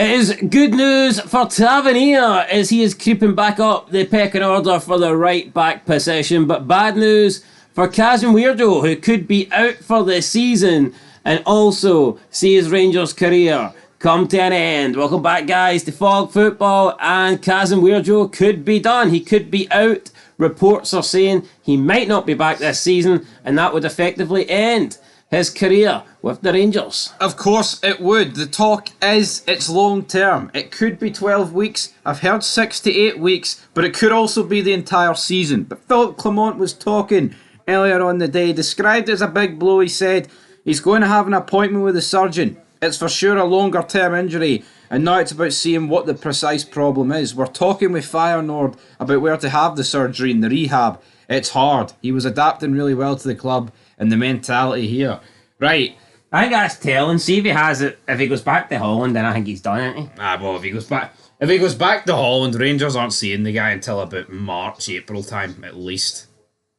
It is good news for Tavernier as he is creeping back up the pecking order for the right back position, but bad news for Kasanwirjo, who could be out for the season and also see his Rangers career come to an end. Welcome back, guys, to Fog Football, and Kasanwirjo could be done. He could be out. Reports are saying he might not be back this season, and that would effectively end his career with the Rangers. Of course it would. The talk is it's long term. It could be 12 weeks. I've heard 6 to 8 weeks, but it could also be the entire season. But Philip Clement was talking earlier on the day, described it as a big blow. He said he's going to have an appointment with the surgeon. It's for sure a longer term injury, and now it's about seeing what the precise problem is. We're talking with Feyenoord about where to have the surgery and the rehab. It's hard. He was adapting really well to the club and the mentality here. Right. I think that's telling. See if he has it. If he goes back to Holland, then I think he's done, isn't he? Well, if he goes back to Holland, Rangers aren't seeing the guy until about March, April time at least.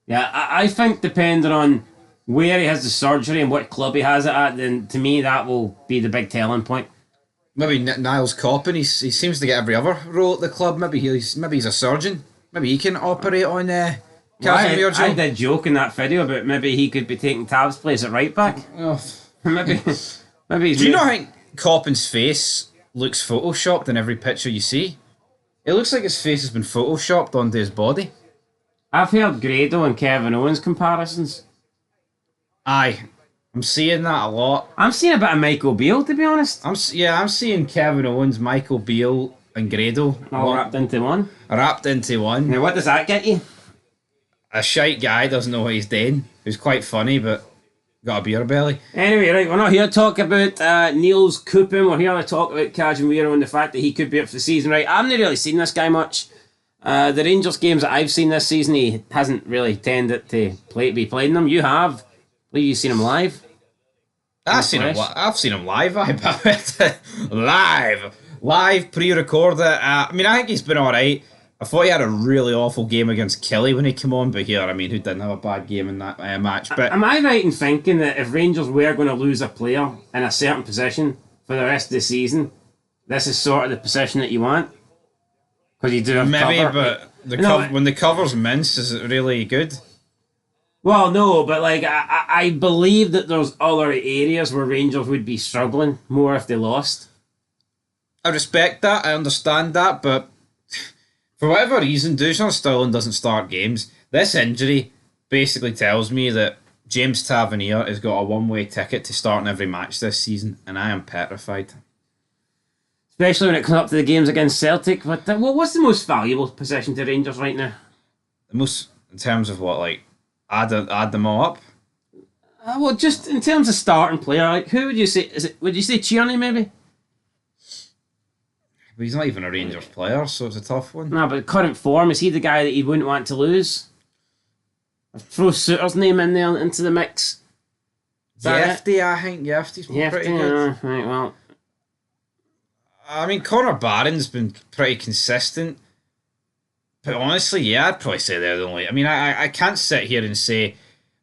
Yeah, I think depending on where he has the surgery and what club he has it at, then to me that will be the big telling point. Maybe Niles Coppin, he seems to get every other role at the club. Maybe he's a surgeon. Maybe he can operate on Kasanwirjo. I did joke in that video about maybe he could be taking Tav's place at right back. Oh. maybe he's... Do you not think Coppin's face looks photoshopped in every picture you see? It looks like his face has been photoshopped onto his body. I've heard Grado and Kevin Owens comparisons. Aye, I'm seeing that a lot. I'm seeing a bit of Michael Beale, to be honest. I'm seeing Kevin Owens, Michael Beale and Grado all wrapped into one. Now what does that get you? A shite guy doesn't know what he's doing, who's quite funny but got a beer belly. Anyway, right, we're not here to talk about Niels Coopin. We're here to talk about Kasanwirjo and the fact that he could be up for the season. Right, I haven't really seen this guy much. The Rangers games that I've seen this season, he hasn't really tended to be playing them. You have. I believe you've seen him live. I've seen him live. Live pre-recorded. I think he's been alright. I thought he had a really awful game against Kelly when he came on, but here, who didn't have a bad game in that match? But am I right in thinking that if Rangers were going to lose a player in a certain position for the rest of the season, this is sort of the position that you want? Because you do have cover. But when the cover's minced, is it really good? Well, no, but I believe that there's other areas where Rangers would be struggling more if they lost. I respect that, I understand that, but for whatever reason, Dusan Sterling doesn't start games. This injury basically tells me that James Tavernier has got a one-way ticket to starting every match this season, and I am petrified. Especially when it comes up to the games against Celtic. But what's the most valuable position to Rangers right now? The most, in terms of what, add them all up? Well, just in terms of starting player, who would you say? Would you say Tierney maybe? But he's not even a Rangers player, so it's a tough one. No, but current form, is he the guy that you wouldn't want to lose? Throw Suter's name in there into the mix. Yefty, I think Yefty's pretty good. Right, well. Connor Barron's been pretty consistent. But honestly, I'd probably say they're the only... I can't sit here and say...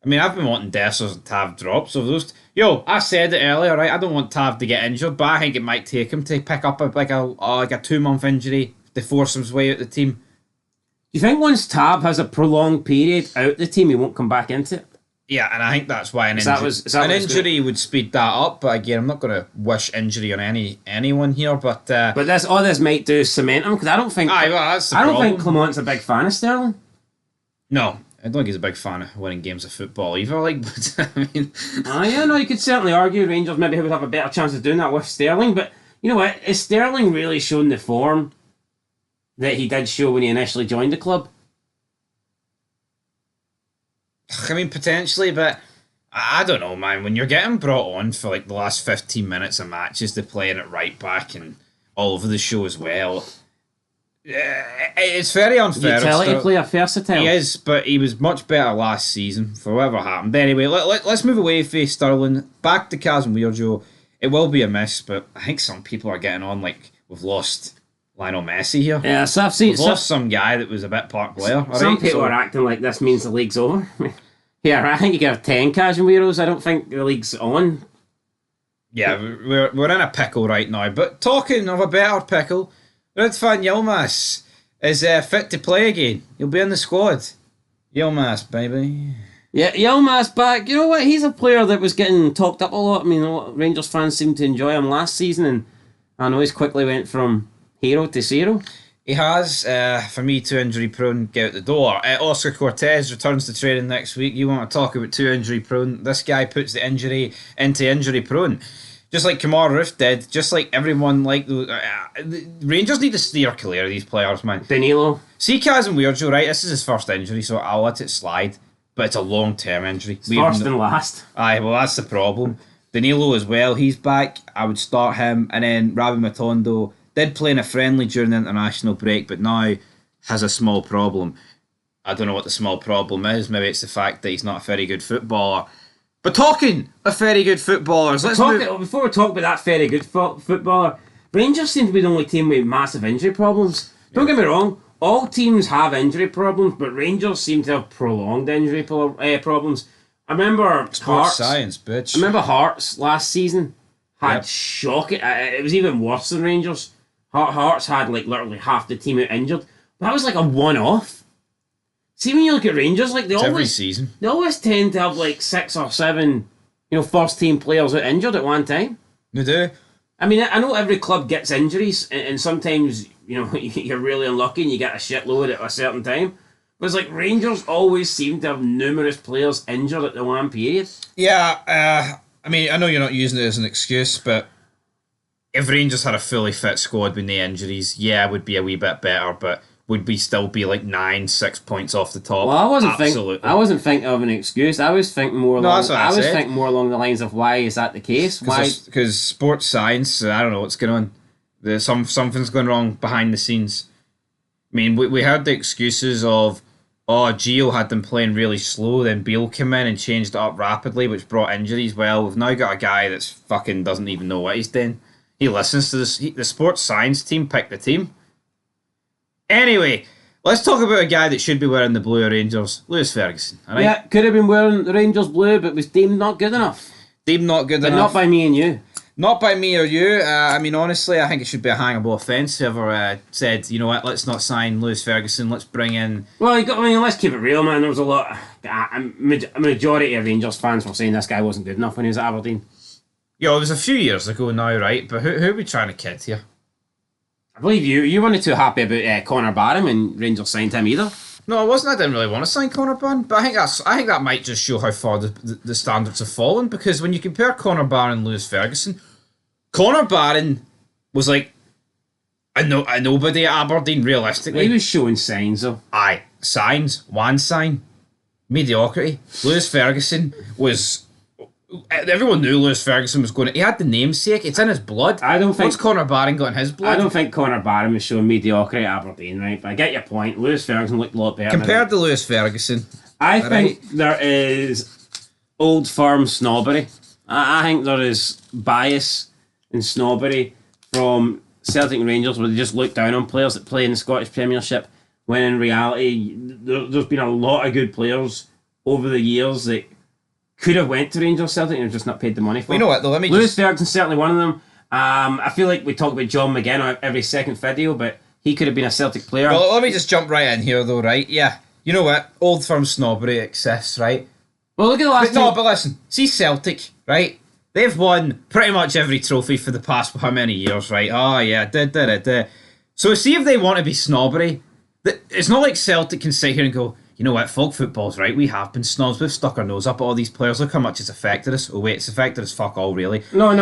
I've been wanting Dessers and Tav drops over those... I said it earlier, right? I don't want Tav to get injured, but I think it might take him to pick up a 2-month injury to force his way out the team. Do you think once Tav has a prolonged period out the team, he won't come back into it? Yeah, and I think that's why an injury would speed that up. But again, I'm not going to wish injury on anyone here. But this might do is cement him, because I don't think think Clement's a big fan of Sterling. No, I don't think he's a big fan of winning games of football either. You could certainly argue Rangers maybe would have a better chance of doing that with Sterling. But you know what? Is Sterling really shown the form that he did show when he initially joined the club? Potentially, but I don't know, man. When you're getting brought on for the last 15 minutes of matches to playing at right back and all over the show as well, it's very unfair. Utility player, versatile. He is, but he was much better last season for whatever happened. Anyway, let's move away from Sterling. Back to Kasanwirjo. It will be a miss, but I think some people are getting on we've lost Lionel Messi here. Yeah, so we've lost some guy that was a bit part player. Some people are acting like this means the league's over. Yeah, I think you can have 10 Kasanwirjos. I don't think the league's on. Yeah, we're in a pickle right now. But talking of a better pickle, Ridvan Yilmaz is fit to play again. He'll be in the squad. Yilmaz, baby. Yeah, Yilmaz back. You know what? He's a player that was getting talked up a lot. I mean, a lot of Rangers fans seemed to enjoy him last season, and I know he's quickly went from hero to zero. He has, for me, too injury prone, get out the door. Oscar Cortez returns to training next week. You want to talk about too injury prone? This guy puts the injury into injury prone. Just like Kamar Roof did, just like everyone, like the Rangers need to steer clear of these players, man. Danilo. See Kasanwirjo, right? This is his first injury, so I'll let it slide. But it's a long-term injury. First and last. Aye, well, that's the problem. Danilo as well, he's back. I would start him. And then Ravi Matondo did play in a friendly during the international break, but now has a small problem. I don't know what the small problem is. Maybe it's the fact that he's not a very good footballer. But talking of very good footballers, before we talk about that very good footballer, Rangers seem to be the only team with massive injury problems. Don't get me wrong, all teams have injury problems, but Rangers seem to have prolonged injury problems. I remember Sports science, bitch. I remember Hearts last season had shocking. It was even worse than Rangers. Hearts had like literally half the team out injured. That was like a one-off. See, when you look at Rangers, like every season, they always tend to have like 6 or 7, first team players out injured at one time. They do. I mean, I know every club gets injuries, and sometimes you're really unlucky and you get a shitload at a certain time. But it's like Rangers always seem to have numerous players injured at the one period. Yeah, I mean, I know you're not using it as an excuse, but if Rangers had a fully fit squad with no injuries, yeah, it would be a wee bit better, but would we still be like 6 points off the top? Well, I wasn't thinking of an excuse. I was thinking more. Thinking more along the lines of why is that the case? Why? Because sports science. I don't know what's going on. Something's going wrong behind the scenes. I mean, we heard the excuses of, Gio had them playing really slow, then Beale came in and changed it up rapidly, which brought injuries. Well, we've now got a guy that's fucking doesn't even know what he's doing. He listens to this. The sports science team picked the team. Anyway, let's talk about a guy that should be wearing the blue Rangers, Lewis Ferguson. Right? Yeah, could have been wearing the Rangers blue, but was deemed not good enough. Deemed not good enough. But not by me and you. Not by me or you. I mean, honestly, I think it should be a hangable offence. Whoever said, you know what, let's not sign Lewis Ferguson, let's bring in... Well, let's keep it real, man. There was a lot... A majority of Rangers fans were saying this guy wasn't good enough when he was at Aberdeen. Yeah, it was a few years ago now, right? But who are we trying to kid here? I believe you weren't too happy about Connor Barron when Rangers signed him either. No, I wasn't. I didn't really want to sign Connor Barron, but I think that might just show how far the standards have fallen. Because when you compare Connor Barron and Lewis Ferguson, Connor Barron was like a nobody at Aberdeen. Realistically, he was showing signs though. Aye, signs. One sign, mediocrity. Lewis Ferguson was. Everyone knew Lewis Ferguson was going to... He had the namesake. It's in his blood. What's Connor Barron got in his blood? I don't think Connor Barron was showing mediocrity at Aberdeen, right? But I get your point. Lewis Ferguson looked a lot better. Compared to Lewis Ferguson. I think there is old firm snobbery. I think there is bias and snobbery from Celtic and Rangers where they just look down on players that play in the Scottish Premiership when in reality there's been a lot of good players over the years that could have went to Rangers Celtic and have just not paid the money for. You know what though? Lewis Ferguson's certainly one of them. I feel like we talk about John McGinn on every second video, but he could have been a Celtic player. Well, let me just jump right in here though, right? Yeah. You know what? Old firm snobbery exists, right? Well, look at the last but listen. See Celtic, right? They've won pretty much every trophy for the past how many years, right? Oh yeah, So see if they want to be snobbery. It's not like Celtic can sit here and go, you know what, folk football's right, we have been snobs, we've stuck our nose up at all these players, look how much it's affected us. Oh wait, it's affected us fuck all, really. They could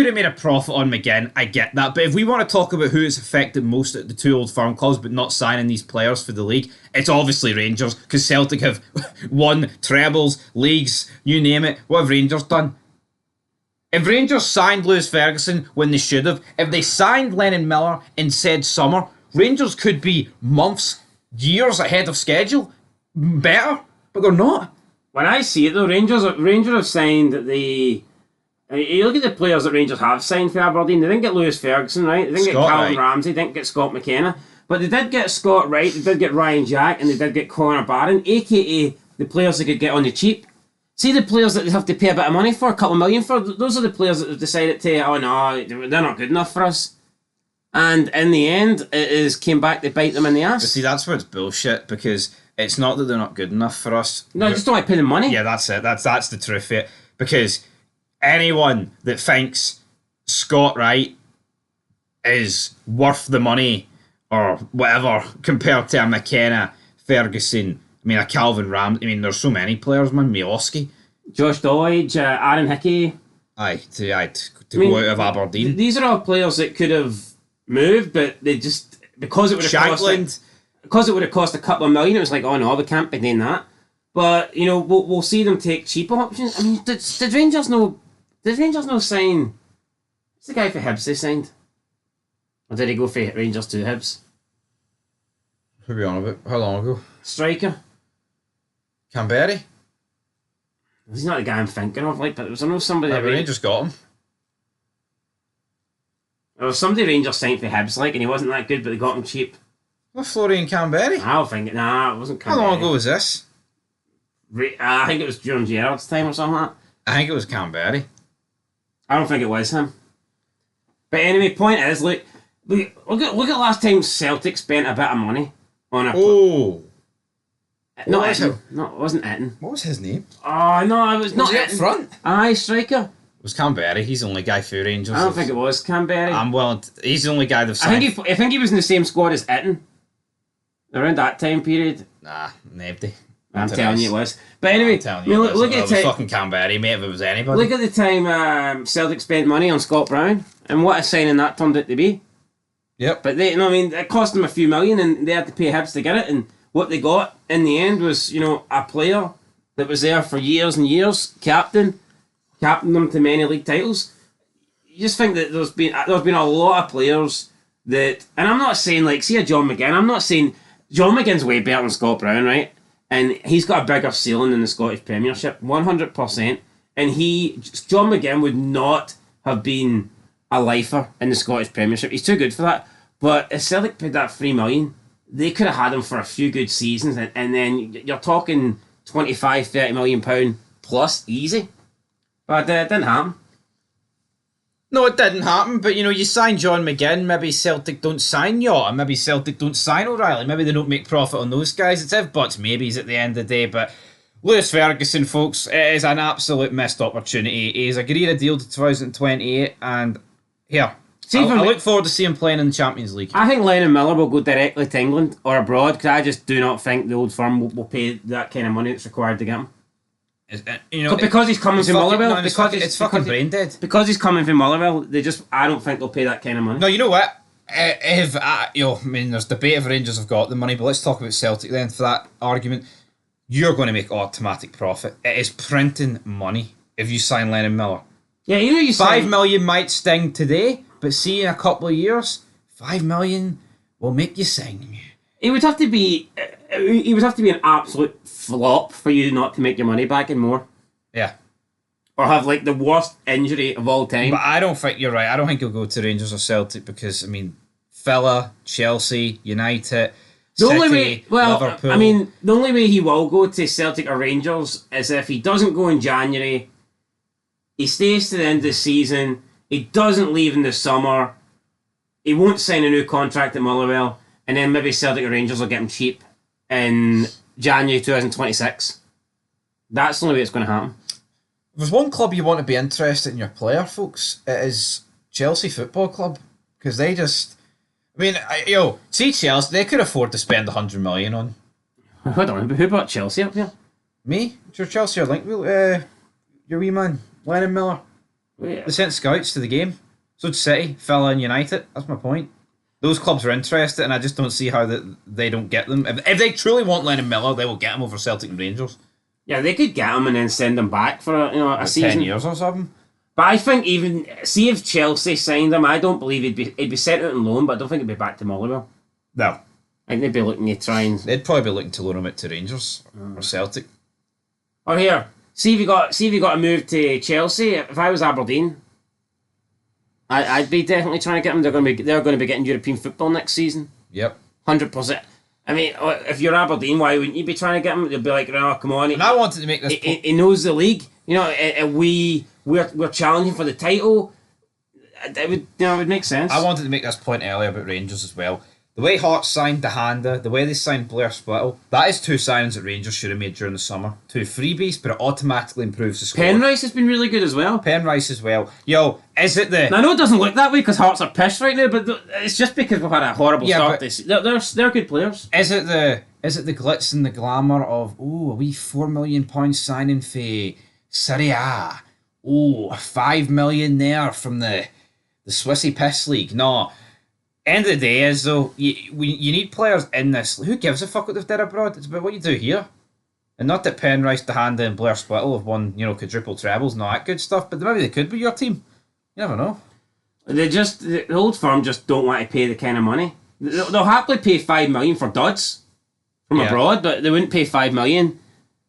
have made a profit on McGinn, I get that, but if we want to talk about who it's affected most at the two old firm clubs but not signing these players for the league, it's obviously Rangers, because Celtic have won trebles, leagues, you name it. What have Rangers done? If Rangers signed Lewis Ferguson when they should have, if they signed Lennon Miller in said summer, Rangers could be months, years ahead of schedule, better, but they're not. When I see it though, Rangers have signed you look at the players that Rangers have signed for Aberdeen. They didn't get Lewis Ferguson, right? They didn't get Callum Ramsey, they didn't get Scott McKenna, but they did get Scott Wright, they did get Ryan Jack, and they did get Connor Barron, aka the players they could get on the cheap. See the players that they have to pay a bit of money for, a couple of million for, those are the players that have decided to, oh no, they're not good enough for us. And in the end, it came back to bite them in the ass. But see, that's where it's bullshit, because it's not that they're not good enough for us. No, I just don't like paying them money. Yeah, that's it. That's the truth of it. Because anyone that thinks Scott Wright is worth the money or whatever compared to a McKenna, Ferguson, I mean, a Calvin Ram. I mean, there's so many players, man. Miloski, Josh Dodge, Aaron Hickey. To go out of Aberdeen. These are all players that could have moved, but they just, because it would have cost a couple of million, it was like, oh no, we can't be doing that. But you know, we'll see them take cheaper options. I mean, did Rangers no sign? What's the guy for Hibs they signed? Or did he go for Rangers to Hibs? Who are we on about? How long ago? Striker. Canberry? He's not the guy I'm thinking of, like, but there was somebody that Rangers got him. There was somebody Rangers signed for Hibs, like, and he wasn't that good, but they got him cheap. What, Florian Canberry? I don't think it. Nah, it wasn't Canberry. How long ago was this? I think it was during Gerrard's time or something like that. I think it was Canberry. I don't think it was him. But anyway, point is, look at last time Celtic spent a bit of money on a. Oh. Not Etten. No, it wasn't Etten. What was his name? Oh no, it was not Etten. Up front? Aye, striker. It was Canberry. He's the only guy for Rangers. I don't think it was Canberry. I'm willing. He's the only guy they've signed. I think he was in the same squad as Etten. Around that time period. Nah, nobody. I'm telling you it was. But anyway, look at the time. Fucking Canberry, mate, if it was anybody. Look at the time Celtic spent money on Scott Brown, and what a signing that turned out to be. Yep. But they, I mean, it cost them a few million, and they had to pay Hibs to get it. And what they got in the end was, a player that was there for years and years, captain them to many league titles. You just think that there's been a lot of players that, and I'm not saying like, see a John McGinn. I'm not saying John McGinn's way better than Scott Brown, right? And he's got a bigger ceiling in the Scottish Premiership, 100%. And John McGinn would not have been a lifer in the Scottish Premiership. He's too good for that. But if Celtic paid that $3 million, they could have had him for a few good seasons, and then you're talking £25-30 million plus easy. But it didn't happen. No, it didn't happen, but you sign John McGinn, maybe Celtic don't sign Yacht, and maybe Celtic don't sign O'Reilly, maybe they don't make profit on those guys. It's if buts maybes at the end of the day, but Lewis Ferguson, folks, it is an absolute missed opportunity. He's agreed a deal to 2028, and here, I look forward to seeing him playing in the Champions League. I think Lennon Miller will go directly to England or abroad, because I just do not think the old firm will pay that kind of money that's required to get him. Because he's coming from Motherwell. It's fucking brain dead. Because he's coming from Motherwell, I don't think they'll pay that kind of money. No, you know what? There's debate if Rangers have got the money, but let's talk about Celtic then for that argument. You're going to make automatic profit. It is printing money if you sign Lennon Miller. Yeah, you $5 million might sting today, but see in a couple of years, $5 million will make you sing. It would have to be an absolute flop for you not to make your money back and more. Yeah. Or have like the worst injury of all time. But I don't think you're right. I don't think he'll go to Rangers or Celtic because, Villa, Chelsea, United, Liverpool. The only way he will go to Celtic or Rangers is if he doesn't go in January, he stays to the end of the season, he doesn't leave in the summer, he won't sign a new contract at Motherwell, and then maybe Celtic or Rangers will get him cheap in January 2026. That's the only way it's going to happen. If there's one club you want to be interested in your player, folks, it is Chelsea Football Club. Because they just... see Chelsea, they could afford to spend $100 million on. Hold on, who brought Chelsea up here? Me? It's your Chelsea or link, your wee man, Lennon Miller. They sent scouts to the game. So did City, Villa and United. That's my point. Those clubs are interested, and I just don't see how they don't get them. If they truly want Lennon Miller, they will get him over Celtic and Rangers. Yeah, they could get him and then send him back for a season. 10 years or something. But I think see if Chelsea signed him, I don't believe he'd be sent out on loan, but I don't think he'd be back to Motherwell. No. I think they'd be looking to try and... They'd probably be looking to loan him out to Rangers or Celtic. Or here, see if you got to move to Chelsea. If I was Aberdeen, I'd be definitely trying to get them. They're going to be getting European football next season. Yep. 100%. I mean, if you're Aberdeen, why wouldn't you be trying to get him? They'll be like, "Oh, come on." And I wanted to make this. He knows the league. You know, we're challenging for the title. It would make sense. I wanted to make this point earlier about Rangers as well. The way Hearts signed DeHanda, the way they signed Blair Spittle, that is 2 signings that Rangers should have made during the summer. 2 freebies, but it automatically improves the score. Penrice has been really good as well. Penrice as well. Yo, is it the... Now, I know it doesn't look that way because Hearts are pissed right now, but it's just because we've had a horrible start. They're good players. Is it the glitz and the glamour of, a wee £4 million signing for Serie A? A 5 million there from the Swissy Piss League? No. End of the day is, though, you need players in this. Who gives a fuck what they've did abroad? It's about what you do here. And not that Penrice, DeHanda and Blair Spittle have won, quadruple trebles and all that good stuff, but maybe they could be your team. You never know. The old firm just don't want to pay the kind of money. They'll happily pay 5 million for duds from abroad, but they wouldn't pay 5 million.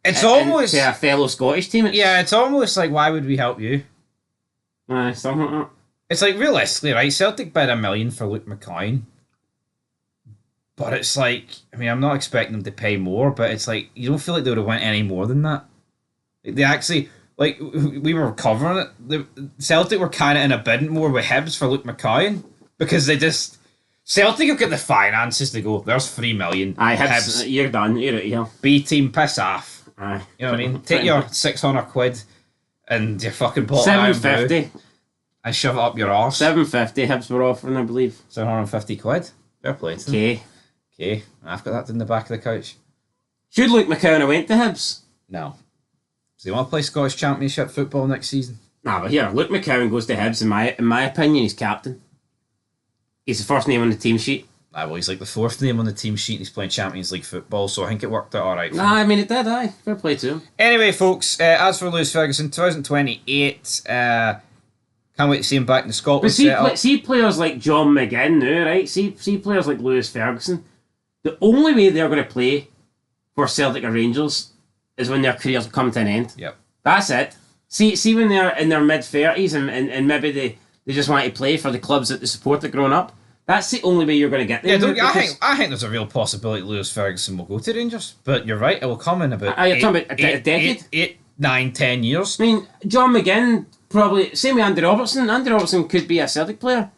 It's almost to a fellow Scottish team. It's almost like, why would we help you? Something like that. It's like, realistically, right, Celtic bid $1 million for Luke McCoy. But it's like, I mean, I'm not expecting them to pay more, but it's like, you don't feel like they would have went any more than that. They actually, like, we were covering it. Celtic were kind of in a bidding war with Hibs for Luke McCoy because they just... Celtic have got the finances to go, there's 3 million. Hibs, you're done, you're out here. B team, piss off. Aye. You know what I mean? Take your 600 quid and your fucking bottle 750. And shove it up your arse. 750 Hibs were offering, I believe. 750 quid. Fair play to them. Okay. I've got that in the back of the couch. Should Luke McCown have went to Hibs? No. Does he want to play Scottish Championship football next season? Nah, but here, Luke McCown goes to Hibs, in my opinion, he's captain. He's the first name on the team sheet. Well, he's like the 4th name on the team sheet and he's playing Champions League football, so I think it worked out alright. I mean, it did, aye. Fair play to him. Anyway, folks, as for Lewis Ferguson, 2028... can't wait to see him back in the Scotland setup. See players like John McGinn now, right? See players like Lewis Ferguson. The only way they're going to play for Celtic or Rangers is when their careers come to an end. Yep. That's it. See when they're in their mid-30s and maybe they just want to play for the clubs that they support that growing up. That's the only way you're going to get there. Yeah, I think there's a real possibility Lewis Ferguson will go to Rangers. But you're right, it will come in about you're talking about a decade? 8, 9, 10 years. I mean, John McGinn... Probably, same with Andy Robertson. Andy Robertson could be a Celtic player.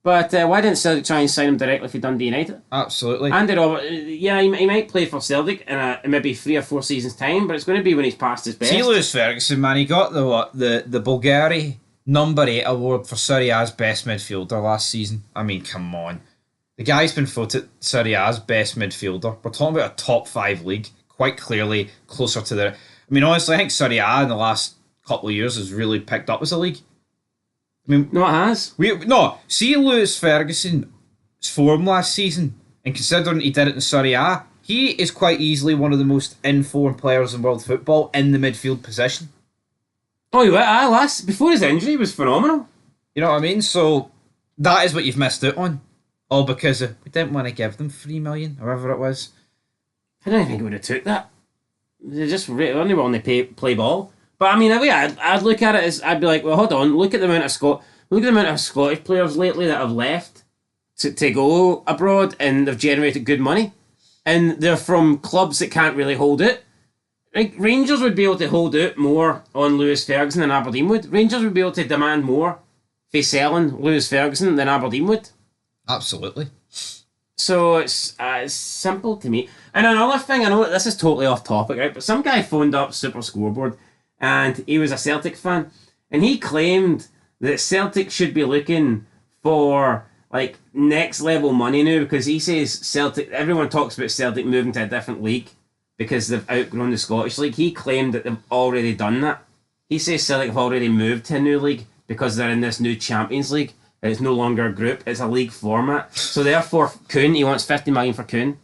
But why didn't Celtic try and sign him directly for Dundee United? Absolutely. Andy Robertson, he might play for Celtic in maybe 3 or 4 seasons' time, but it's going to be when he's past his best. See Lewis Ferguson, man, he got the Bulgari number 8 award for Serie A's best midfielder last season. I mean, come on. The guy's been voted Serie A's best midfielder. We're talking about a top 5 league, quite clearly closer to the... I mean, honestly, I think Serie A in the last couple of years has really picked up as a league. I mean, no, it has. See Lewis Ferguson's form last season, and considering he did it in Serie A, he is quite easily one of the most informed players in world football in the midfield position. Oh, yeah, before his injury, he was phenomenal. You know what I mean? So that is what you've missed out on, all because we didn't want to give them 3 million, or whatever it was. I don't think we would have took that. They just only want to play ball. But I mean, the way I'd look at it is, I'd be like, well, hold on, look at the amount of Scottish players lately that have left to go abroad, and they've generated good money, and they're from clubs that can't really hold it. Like Rangers would be able to hold out more on Lewis Ferguson than Aberdeen would. Rangers would be able to demand more for selling Lewis Ferguson than Aberdeen would. Absolutely. So it's simple to me. And another thing, I know this is totally off topic, right? But some guy phoned up Super Scoreboard, and he was a Celtic fan, and he claimed that Celtic should be looking for like next level money now, because he says Celtic, everyone talks about Celtic moving to a different league because they've outgrown the Scottish League. He claimed that they've already done that. He says Celtic have already moved to a new league because they're in this new Champions League. It's no longer a group, it's a league format. So therefore, Kuhn, he wants 50 million for Kuhn.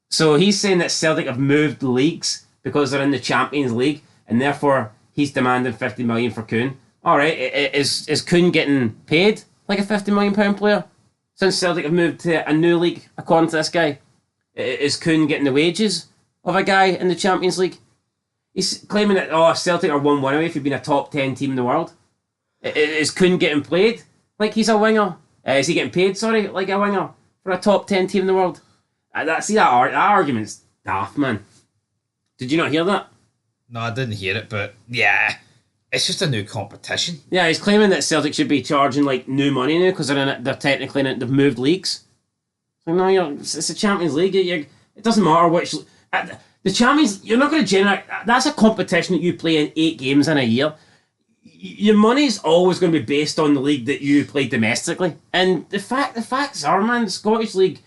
So he's saying that Celtic have moved leagues because they're in the Champions League, and therefore he's demanding 50 million for Kuhn. Alright, is Kuhn getting paid like a £50 million player since Celtic have moved to a new league, according to this guy? Is Kuhn getting the wages of a guy in the Champions League? He's claiming that, Celtic are 1-1 away from being a top 10 team in the world. Is Kuhn getting played like he's a winger? Is he getting paid, like a winger for a top 10 team in the world? That argument's daft, man. Did you not hear that? No, I didn't hear it, but yeah, it's just a new competition. Yeah, he's claiming that Celtic should be charging like new money now because they're technically in it, they've moved leagues. Like, no, it's a Champions League. It doesn't matter which. The Champions, you're not going to generate. That's a competition that you play in 8 games in a year. Your money's always going to be based on the league that you play domestically. And the facts are, man, the Scottish League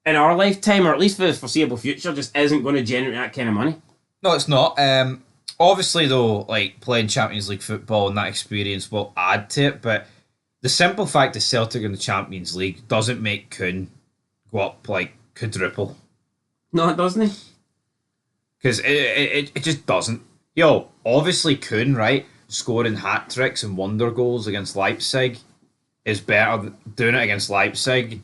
in our lifetime, or at least for the foreseeable future, just isn't going to generate that kind of money. No, it's not. Obviously, though, like playing Champions League football and that experience will add to it. But the simple fact that Celtic in the Champions League doesn't make Kuhn go up like quadruple. No, it doesn't. Because it just doesn't. Yo, obviously Kuhn, right, scoring hat-tricks and wonder goals against Leipzig is better doing it against Leipzig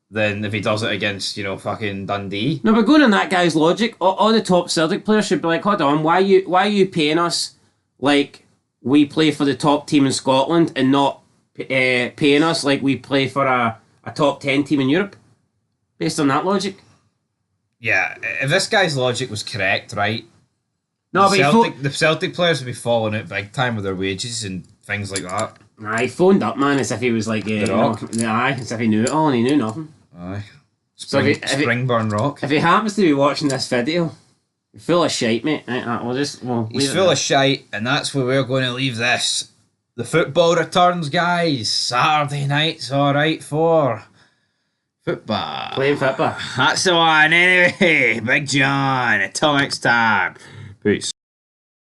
than if he does it against, fucking Dundee. No, but going on that guy's logic, all the top Celtic players should be like, hold on, why are you paying us like we play for the top team in Scotland and not paying us like we play for a top 10 team in Europe? Based on that logic. Yeah, if this guy's logic was correct, right? No, the Celtic players would be falling out big time with their wages and things like that. Nah, he phoned up, man, as if he was like, as if he knew it all and he knew nothing. Aye. Springburn Rock. If he happens to be watching this video, you're full of shite, mate. He's full of shite, and that's where we're going to leave this. The football returns, guys. Saturday night's alright for football. Playing football. That's the one, anyway. Big John. Until next time. Peace.